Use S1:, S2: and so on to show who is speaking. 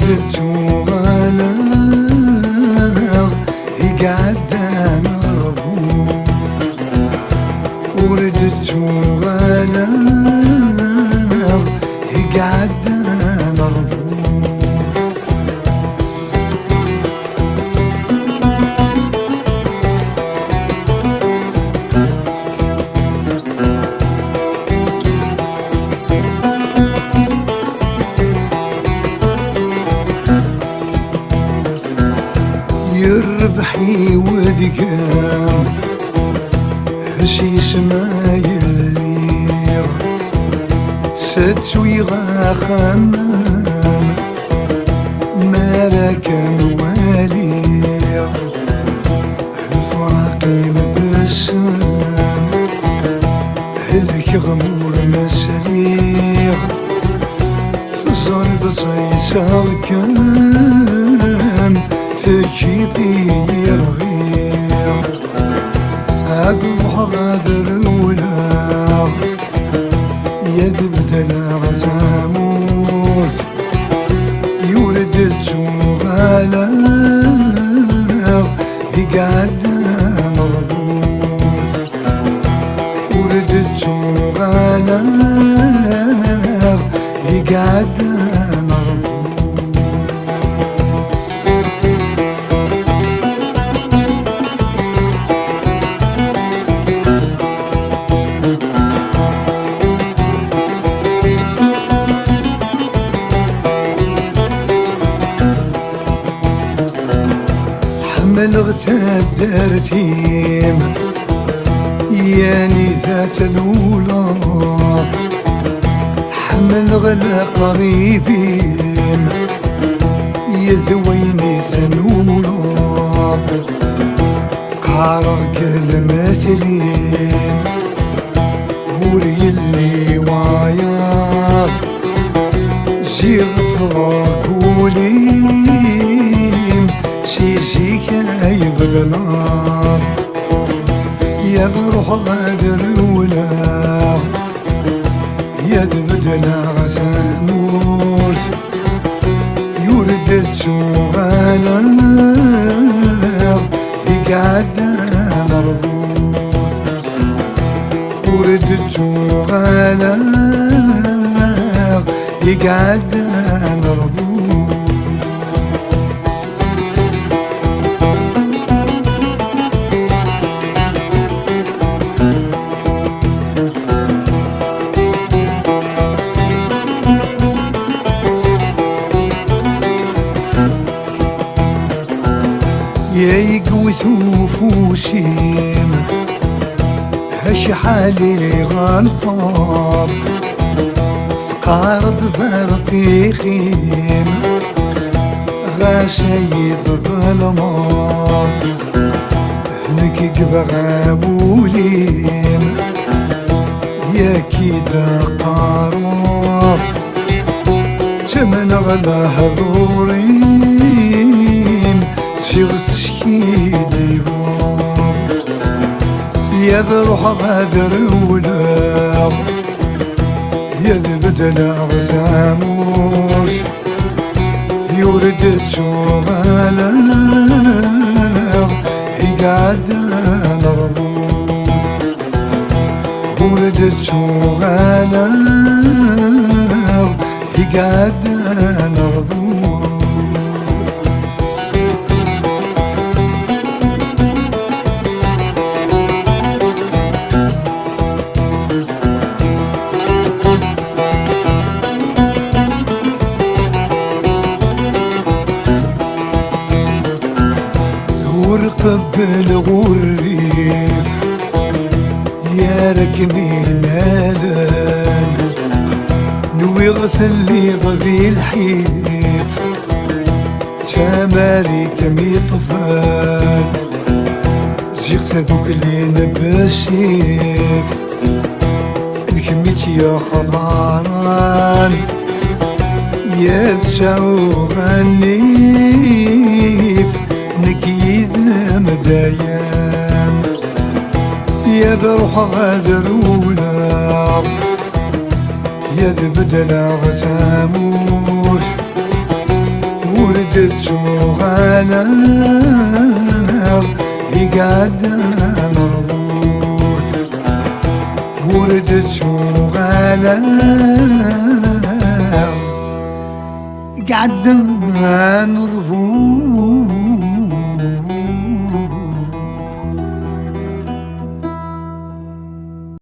S1: وردت وغلا يقعد نربو وردت وغلا يقعد نربو يربحي وذقام هشيش ما يلير ستوي غاخمام ما راكن والير الفراقي مذسام هلك غمور مسرير ظرب صيصا كان تجيبي يرغير أقوح غادر ولا يدبدل غزاموت يولدت وغالا يقعد مربوط ولدت وغالا يقعد حملغت الدرتيم ياني ذات الولاد حملغ القريبين يذويني ذنولاد قارر كلمة لين هوري اللي وايار زيغ فراق وليم سيسيك يبغلار يا بروح غادر ولا يا دبدل غزانوس يولدت وغالا يقعد مربوط وردت وغالا يقعد مربوط يا يقوثو فوسيم هش حالي غنطاب فقارب برفيقيم غاسيد ظلمات هنك قبغاوليم يا كيدا قارب تمن غلا هذوريم سيغت سكيدي بار يا بروح غادر ولا يا بدل غزاموس يولدت وغالا يقعد نربوط ولدت وغالا يقعد نربوط ورقب الغريف يا ركبي نادان نوي غثلي ضبي الحيف تماري كمي طفال زيغت هذوك اللي نبسيف الكميت يا خضران يا تسعو غنيف نكيد مدايم يا بروح غادر ولا يا ذبدل غساموس شغالة يقعد مربوط وردت شغالة قعد نربوط